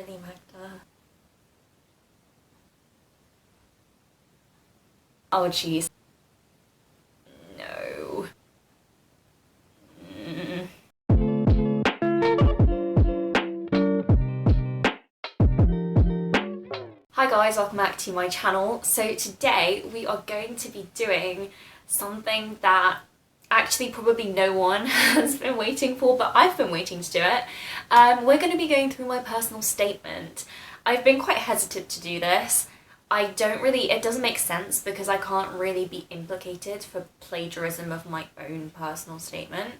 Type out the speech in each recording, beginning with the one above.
Really, Magda? Oh, jeez. No. Hi guys, welcome back to my channel. So today we are going to be doing something that actually probably no one has been waiting for, but I've been waiting to do it. We're going to be going through my personal statement. I've been quite hesitant to do this. It doesn't make sense because I can't really be implicated for plagiarism of my own personal statement.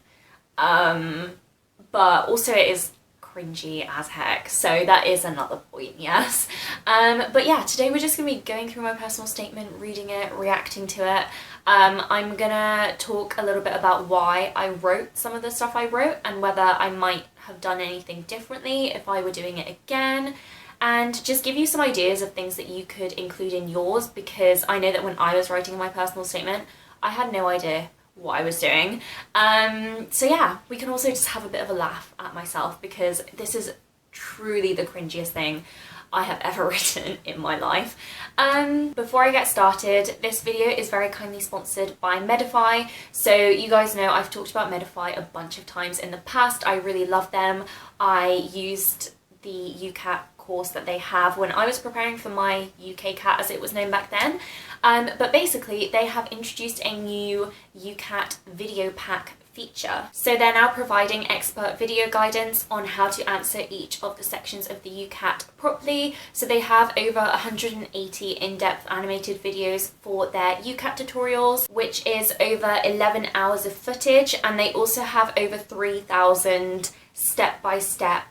But also it is cringy as heck, so that is another point, yes. But yeah, today we're just gonna be going through my personal statement, reading it, reacting to it. I'm gonna talk a little bit about why I wrote some of the stuff I wrote and whether I might have done anything differently if I were doing it again, and just give you some ideas of things that you could include in yours, because I know that when I was writing my personal statement, I had no idea what I was doing. So yeah, we can also just have a bit of a laugh at myself because this is truly the cringiest thing I have ever written in my life. Before I get started, this video is very kindly sponsored by Medify. So you guys know I've talked about Medify a bunch of times in the past. I really love them. I used the UCAT course that they have when I was preparing for my UCAT, as it was known back then. But basically they have introduced a new UCAT video pack feature. So they're now providing expert video guidance on how to answer each of the sections of the UCAT properly. So they have over 180 in-depth animated videos for their UCAT tutorials, which is over 11 hours of footage, and they also have over 3,000 step-by-step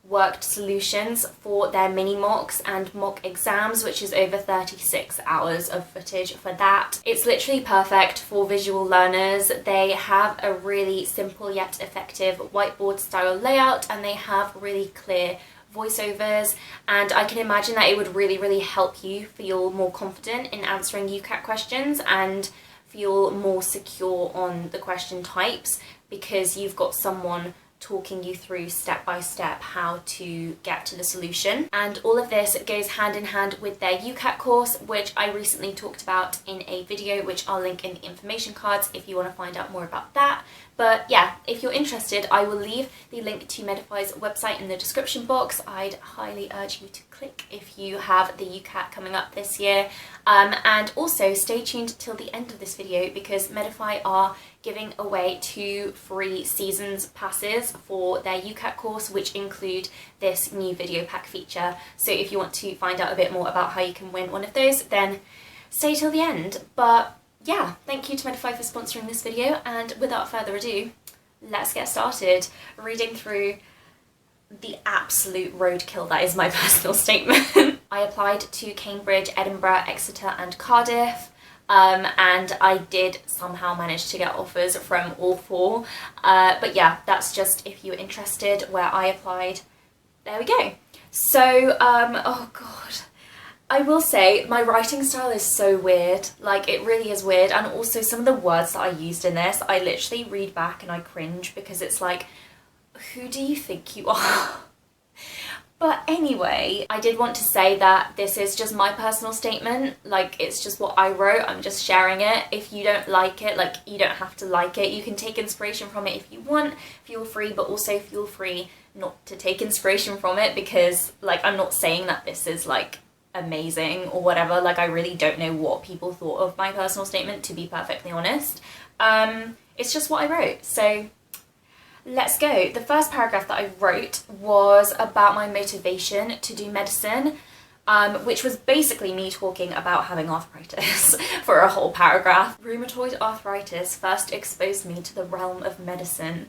worked solutions for their mini mocks and mock exams, which is over 36 hours of footage for that. It's literally perfect for visual learners. They have a really simple yet effective whiteboard style layout, and they have really clear voiceovers, and I can imagine that it would really help you feel more confident in answering UCAT questions and feel more secure on the question types, because you've got someone talking you through step by step how to get to the solution. And all of this goes hand in hand with their UCAT course, which I recently talked about in a video, which I'll link in the information cards if you want to find out more about that. But yeah, if you're interested, I will leave the link to Medify's website in the description box. I'd highly urge you to click if you have the UCAT coming up this year. And also stay tuned till the end of this video, because Medify are giving away 2 free seasons passes for their UCAT course, which include this new video pack feature. So if you want to find out a bit more about how you can win one of those, then stay till the end. But yeah, thank you to Medify for sponsoring this video, and without further ado, let's get started reading through the absolute roadkill that is my personal statement. I applied to Cambridge, Edinburgh, Exeter and Cardiff, and I did somehow manage to get offers from all 4. But yeah, that's just if you're interested where I applied. There we go. So, oh god. I will say my writing style is so weird, like it really is weird, and also some of the words that I used in this, I literally read back and I cringe because it's like, who do you think you are? But anyway, I did want to say that this is just my personal statement, like it's just what I wrote, I'm just sharing it. If you don't like it, like you don't have to like it, you can take inspiration from it if you want, feel free, but also feel free not to take inspiration from it, because like I'm not saying that this is like amazing or whatever, like I really don't know what people thought of my personal statement, to be perfectly honest. It's just what I wrote, so let's go. The first paragraph that I wrote was about my motivation to do medicine, which was basically me talking about having arthritis for a whole paragraph. Rheumatoid arthritis first exposed me to the realm of medicine.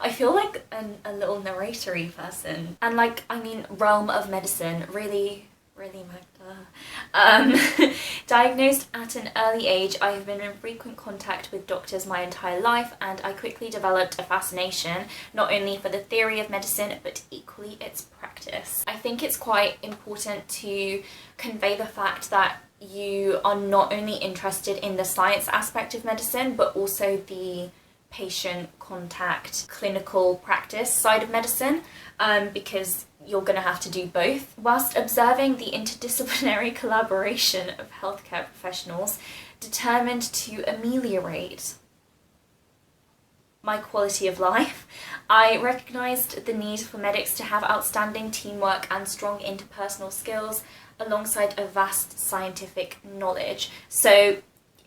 I feel like a little narratory person. And like, I mean, realm of medicine, really Magda. Diagnosed at an early age, I have been in frequent contact with doctors my entire life, and I quickly developed a fascination not only for the theory of medicine but equally its practice. I think it's quite important to convey the fact that you are not only interested in the science aspect of medicine but also the patient contact, clinical practice side of medicine, because you're going to have to do both, whilst observing the interdisciplinary collaboration of healthcare professionals determined to ameliorate my quality of life. I recognised the need for medics to have outstanding teamwork and strong interpersonal skills alongside a vast scientific knowledge. So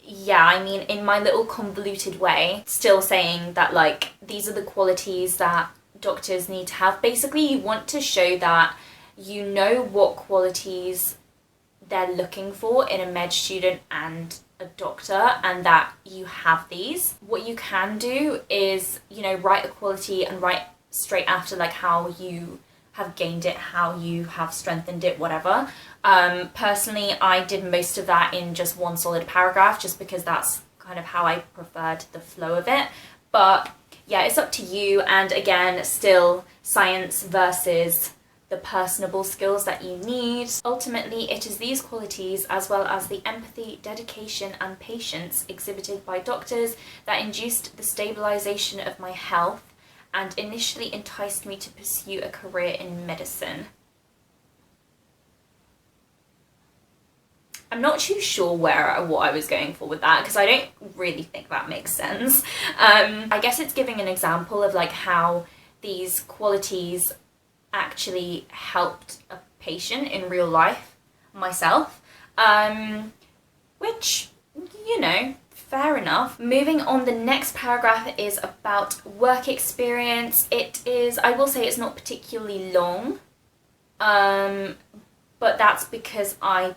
yeah, I mean, in my little convoluted way, still saying that like these are the qualities that doctors need to have. Basically, you want to show that you know what qualities they're looking for in a med student and a doctor, and that you have these. What you can do is, you know, write a quality and write straight after like how you have gained it, how you have strengthened it, whatever. Personally, I did most of that in just one solid paragraph, just because that's kind of how I preferred the flow of it. But yeah, it's up to you. And again, still science versus the personable skills that you need. Ultimately, it is these qualities, as well as the empathy, dedication and patience exhibited by doctors, that induced the stabilisation of my health and initially enticed me to pursue a career in medicine. I'm not too sure what I was going for with that, because I don't really think that makes sense. I guess it's giving an example of like how these qualities actually helped a patient in real life, myself, which, you know, fair enough. Moving on, the next paragraph is about work experience. It is, I will say it's not particularly long, but that's because I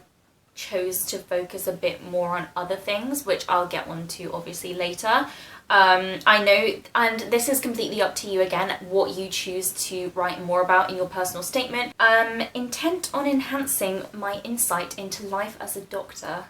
chose to focus a bit more on other things, which I'll get on to obviously later. I know, and this is completely up to you again, what you choose to write more about in your personal statement. Intent on enhancing my insight into life as a doctor.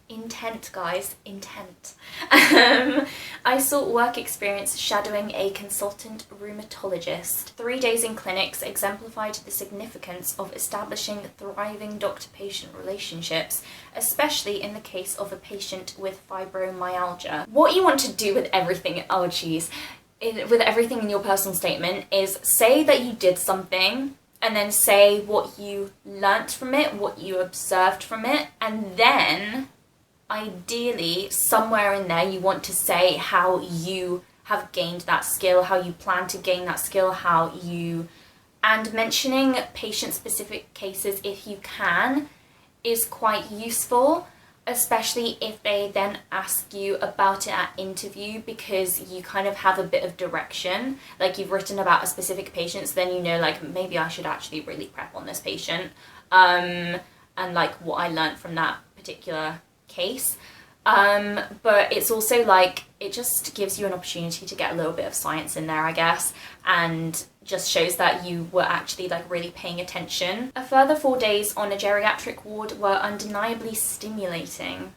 Intent, guys, intent. I sought work experience shadowing a consultant rheumatologist. 3 days in clinics exemplified the significance of establishing thriving doctor-patient relationships, especially in the case of a patient with fibromyalgia. What you want to do with everything, with everything in your personal statement is say that you did something, and then say what you learnt from it, what you observed from it, and then ideally, somewhere in there, you want to say how you have gained that skill, how you plan to gain that skill, and mentioning patient-specific cases, if you can, is quite useful, especially if they then ask you about it at interview, because you kind of have a bit of direction. Like, you've written about a specific patient, so then you know, like, maybe I should actually really prep on this patient, and like what I learned from that particular case. But it's also like, it just gives you an opportunity to get a little bit of science in there, I guess, and just shows that you were actually like really paying attention. A further 4 days on a geriatric ward were undeniably stimulating.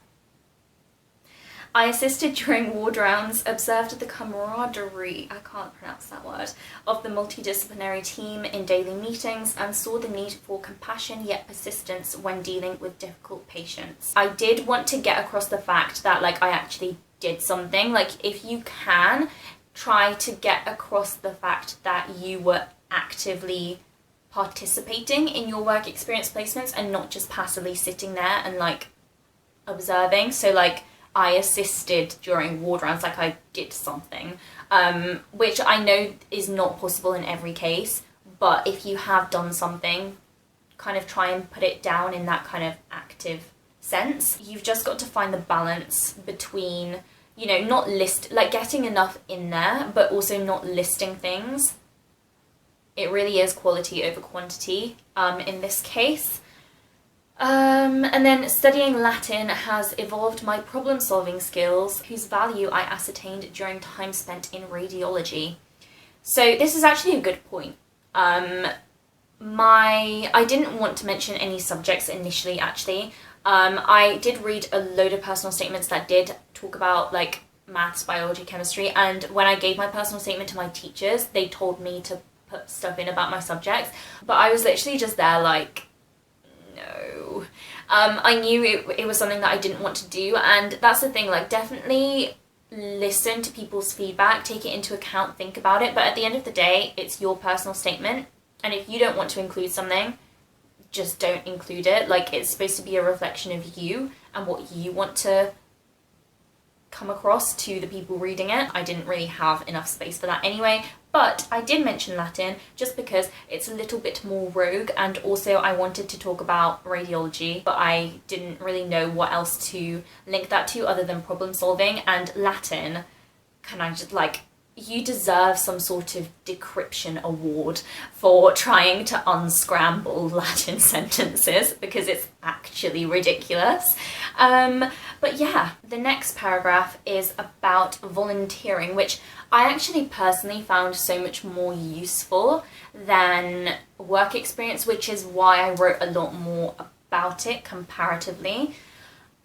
I assisted during ward rounds, observed the camaraderie, I can't pronounce that word, of the multidisciplinary team in daily meetings, and saw the need for compassion yet persistence when dealing with difficult patients. I did want to get across the fact that like I actually did something. Like, if you can, try to get across the fact that you were actively participating in your work experience placements and not just passively sitting there and like observing. So like, I assisted during ward rounds, like I did something, which I know is not possible in every case, but if you have done something, kind of try and put it down in that kind of active sense. You've just got to find the balance between, you know, not like getting enough in there, but also not listing things. It really is quality over quantity in this case. And then studying Latin has evolved my problem-solving skills, whose value I ascertained during time spent in radiology. So this is actually a good point. I didn't want to mention any subjects initially, actually. I did read a load of personal statements that did talk about like maths, biology, chemistry, and when I gave my personal statement to my teachers, they told me to put stuff in about my subjects, but I was literally just there like, no. I knew it was something that I didn't want to do, and that's the thing, like, definitely listen to people's feedback, take it into account, think about it, but at the end of the day, it's your personal statement, and if you don't want to include something, just don't include it. Like, it's supposed to be a reflection of you and what you want to come across to the people reading it. I didn't really have enough space for that anyway, but I did mention Latin just because it's a little bit more rogue, and also I wanted to talk about radiology, but I didn't really know what else to link that to other than problem solving, and Latin, can I just, like, you deserve some sort of decryption award for trying to unscramble Latin sentences, because it's actually ridiculous. But yeah, the next paragraph is about volunteering, which I actually personally found so much more useful than work experience, which is why I wrote a lot more about it comparatively.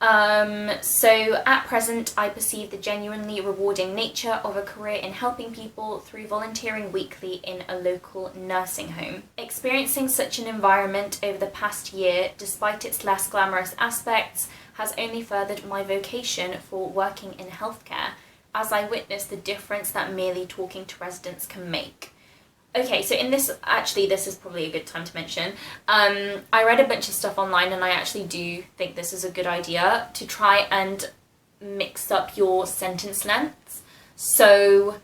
So at present, I perceive the genuinely rewarding nature of a career in helping people through volunteering weekly in a local nursing home. Experiencing such an environment over the past year, despite its less glamorous aspects, has only furthered my vocation for working in healthcare, as I witness the difference that merely talking to residents can make. Okay, so in this, actually, this is probably a good time to mention. I read a bunch of stuff online, and I actually do think this is a good idea to try and mix up your sentence lengths. So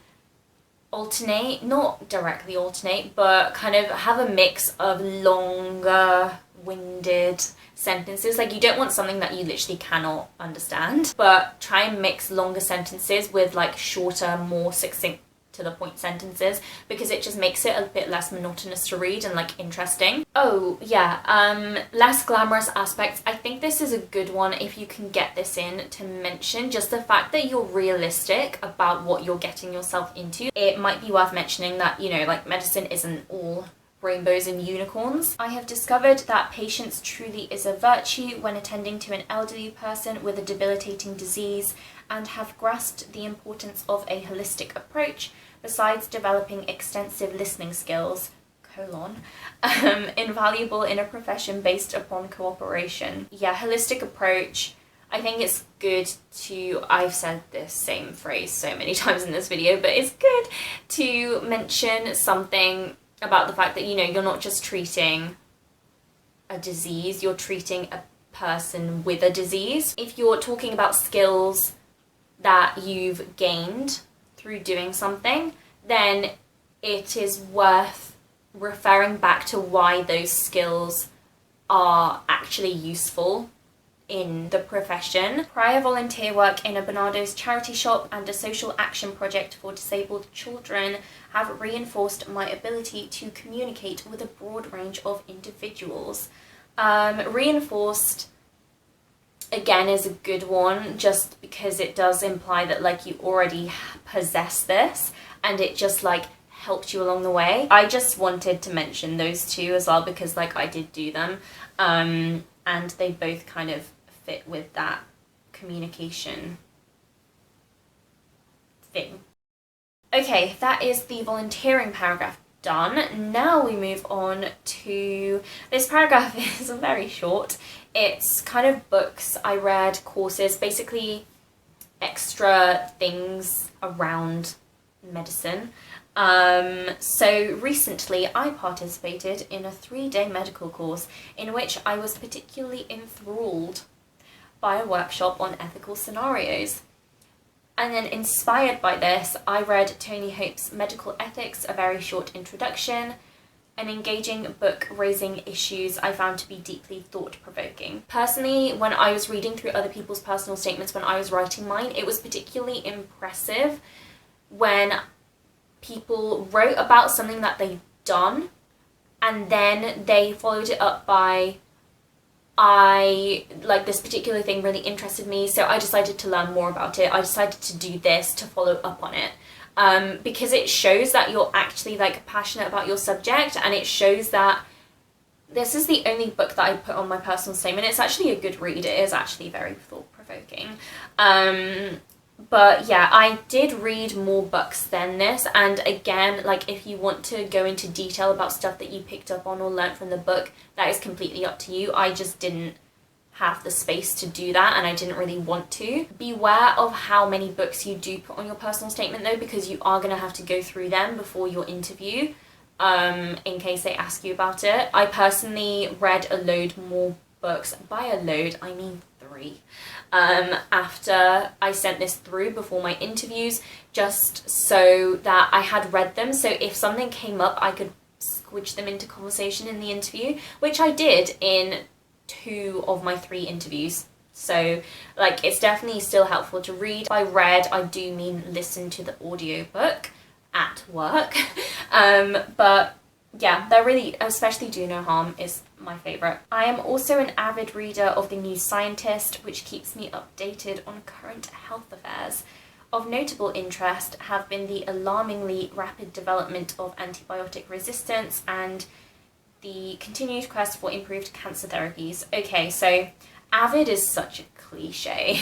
alternate, not directly alternate, but kind of have a mix of longer winded sentences. Like, you don't want something that you literally cannot understand, but try and mix longer sentences with like shorter, more succinct to the point sentences, because it just makes it a bit less monotonous to read and like interesting. Oh yeah, less glamorous aspects. I think this is a good one if you can get this in to mention, just the fact that you're realistic about what you're getting yourself into. It might be worth mentioning that, you know, like, medicine isn't all rainbows and unicorns. I have discovered that patience truly is a virtue when attending to an elderly person with a debilitating disease, and have grasped the importance of a holistic approach, besides developing extensive listening skills, invaluable in a profession based upon cooperation. Yeah, holistic approach. I think it's good to, I've said this same phrase so many times in this video, but it's good to mention something about the fact that, you know, you're not just treating a disease, you're treating a person with a disease. If you're talking about skills that you've gained through doing something, then it is worth referring back to why those skills are actually useful in the profession. Prior volunteer work in a Bernardo's charity shop and a social action project for disabled children have reinforced my ability to communicate with a broad range of individuals. Reinforced, again, is a good one, just because it does imply that, like, you already possess this and it just like helped you along the way. I just wanted to mention those two as well, because like I did do them, and they both kind of fit with that communication thing. Okay, that is the volunteering paragraph done. Now we move on to, this paragraph is very short. It's kind of books I read, courses, basically extra things around medicine. So recently I participated in a 3-day medical course in which I was particularly enthralled by a workshop on ethical scenarios. And then, inspired by this, I read Tony Hope's Medical Ethics, A Very Short Introduction, an engaging book raising issues I found to be deeply thought-provoking. Personally, when I was reading through other people's personal statements when I was writing mine, it was particularly impressive when people wrote about something that they'd done and then they followed it up by, like, this particular thing really interested me, so I decided to learn more about it. I decided to do this to follow up on it. Because it shows that you're actually like passionate about your subject, and it shows that this is the only book that I put on my personal statement. It's actually a good read. It is actually very thought-provoking. But yeah, I did read more books than this, and again, like, if you want to go into detail about stuff that you picked up on or learnt from the book, that is completely up to you. I just didn't have the space to do that, and I didn't really want to. Beware of how many books you do put on your personal statement though, because you are going to have to go through them before your interview, in case they ask you about it. I personally read a load more books, by a load I mean 3, after I sent this through before my interviews, just so that I had read them, so if something came up I could squidge them into conversation in the interview, which I did in 2 of my 3 interviews. So like, it's definitely still helpful to read. By read, I do mean listen to the audiobook at work. But yeah, they're really, especially Do No Harm is my favourite. I am also an avid reader of the New Scientist, which keeps me updated on current health affairs. Of notable interest have been the alarmingly rapid development of antibiotic resistance and the continued quest for improved cancer therapies. Okay, so avid is such a cliche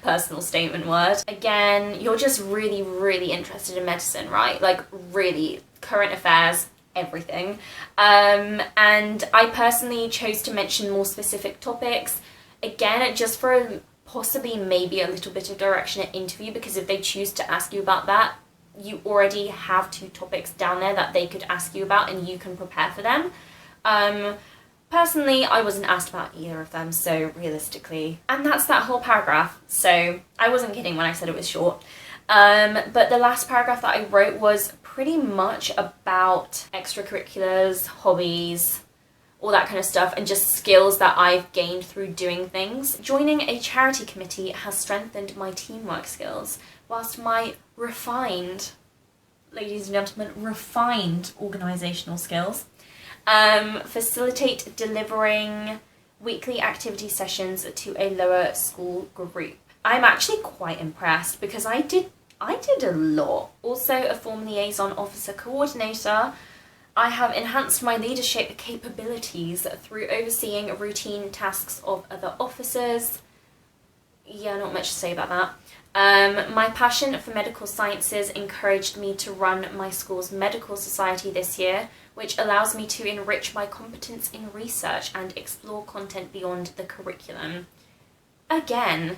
personal statement word. Again, you're just really, really interested in medicine, right? Like, really, current affairs, everything. And I personally chose to mention more specific topics, again, just for possibly maybe a little bit of direction at interview, because if they choose to ask you about that, you already have 2 topics down there that they could ask you about and you can prepare for them. Personally, I wasn't asked about either of them, so realistically, and that's that whole paragraph, so I wasn't kidding when I said it was short. But the last paragraph that I wrote was pretty much about extracurriculars, hobbies, all that kind of stuff, and just skills that I've gained through doing things. Joining a charity committee has strengthened my teamwork skills, whilst my refined, ladies and gentlemen, refined organisational skills facilitate delivering weekly activity sessions to a lower school group. I'm actually quite impressed because I did a lot. Also a form liaison officer coordinator, I have enhanced my leadership capabilities through overseeing routine tasks of other officers. Yeah, not much to say about that. My passion for medical sciences encouraged me to run my school's medical society this year, which allows me to enrich my competence in research and explore content beyond the curriculum. Again,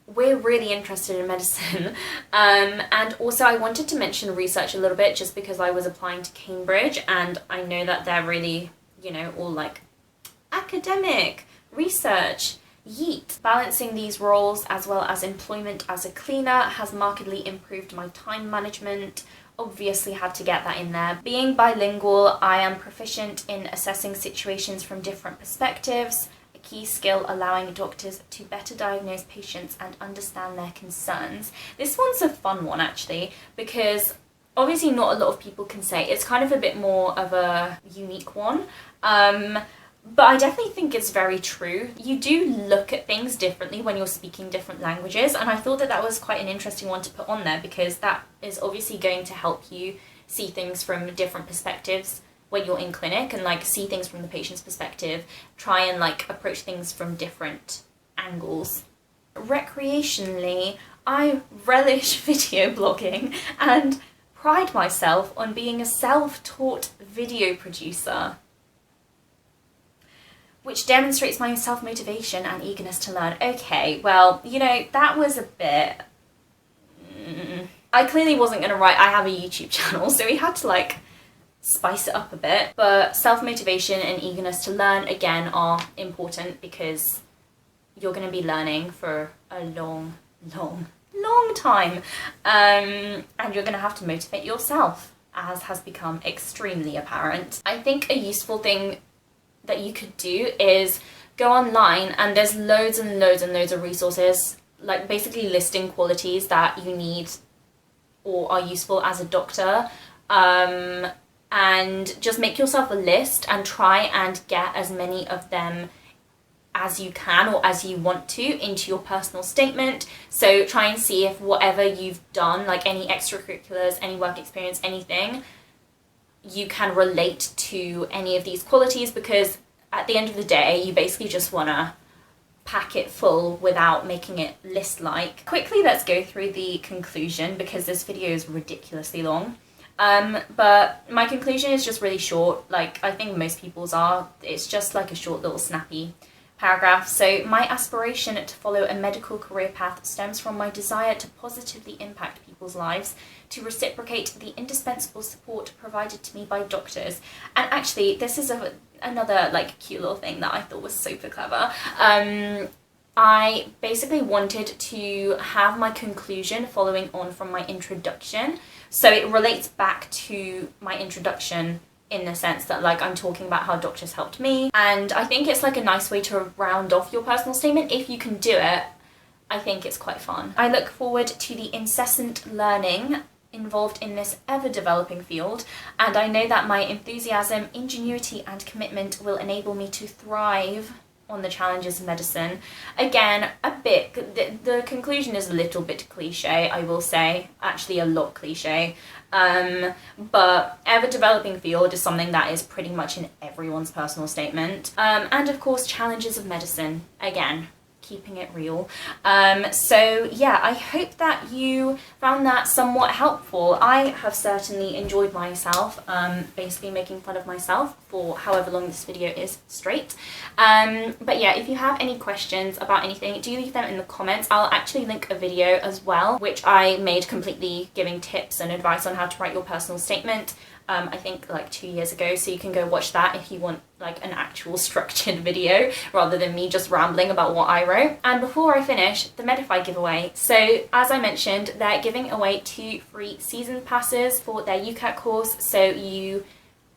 we're really interested in medicine. And also I wanted to mention research a little bit just because I was applying to Cambridge and I know that they're really, you know, all like academic, research, yeet. Balancing these roles as well as employment as a cleaner has markedly improved my time management. Obviously had to get that in there. Being bilingual, I am proficient in assessing situations from different perspectives, a key skill allowing doctors to better diagnose patients and understand their concerns. This one's a fun one actually, because obviously not a lot of people can say. It's kind of a bit more of a unique one. But I definitely think it's very true. You do look at things differently when you're speaking different languages, and I thought that that was quite an interesting one to put on there because that is obviously going to help you see things from different perspectives when you're in clinic and like see things from the patient's perspective, try and like approach things from different angles. Recreationally, I relish video blogging and pride myself on being a self-taught video producer, which demonstrates my self-motivation and eagerness to learn. Okay, well, you know, that was a bit... I clearly wasn't going to write, I have a YouTube channel, so we had to, like, spice it up a bit. But self-motivation and eagerness to learn, again, are important because you're going to be learning for a long time. And you're going to have to motivate yourself, as has become extremely apparent. I think a useful thing that you could do is go online and there's loads and loads and loads of resources, like basically listing qualities that you need or are useful as a doctor, and just make yourself a list and try and get as many of them as you can or as you want to into your personal statement. So try and see if whatever you've done, like any extracurriculars, any work experience, anything, you can relate to any of these qualities, because at the end of the day you basically just want to pack it full without making it list-like. Quickly, let's go through the conclusion because this video is ridiculously long. But my conclusion is just really short, like I think most people's are. It's just like a short little snappy paragraph. So, my aspiration to follow a medical career path stems from my desire to positively impact people's lives, to reciprocate the indispensable support provided to me by doctors. And actually, this is another like cute little thing that I thought was super clever. I basically wanted to have my conclusion following on from my introduction. So it relates back to my introduction in the sense that like I'm talking about how doctors helped me, and I think it's like a nice way to round off your personal statement. If you can do it, I think it's quite fun. I look forward to the incessant learning involved in this ever-developing field, and I know that my enthusiasm, ingenuity and commitment will enable me to thrive on the challenges of medicine. Again, the conclusion is a little bit cliche, I will say, actually a lot cliche, but ever-developing field is something that is pretty much in everyone's personal statement. And of course, challenges of medicine, again, keeping it real. So yeah, I hope that you found that somewhat helpful. I have certainly enjoyed myself, basically making fun of myself for however long this video is straight. But yeah, if you have any questions about anything, do leave them in the comments. I'll actually link a video as well, which I made completely giving tips and advice on how to write your personal statement. I think like 2 years ago, so you can go watch that if you want like an actual structured video rather than me just rambling about what I wrote. And before I finish, the Medify giveaway. So as I mentioned, they're giving away 2 free season passes for their UCAT course, so you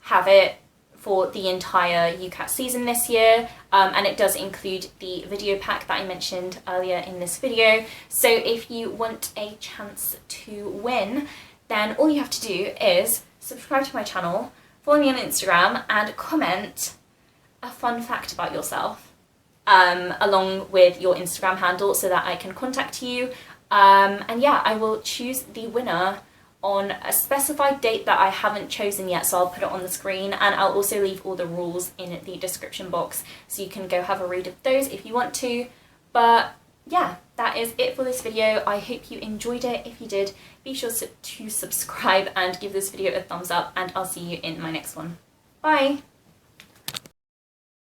have it for the entire UCAT season this year, and it does include the video pack that I mentioned earlier in this video. So if you want a chance to win, then all you have to do is subscribe to my channel, follow me on Instagram, and comment a fun fact about yourself along with your Instagram handle so that I can contact you. And yeah, I will choose the winner on a specified date that I haven't chosen yet, so I'll put it on the screen, and I'll also leave all the rules in the description box so you can go have a read of those if you want to. But yeah, that is it for this video. I hope you enjoyed it. If you did, be sure to subscribe and give this video a thumbs up, and I'll see you in my next one. Bye!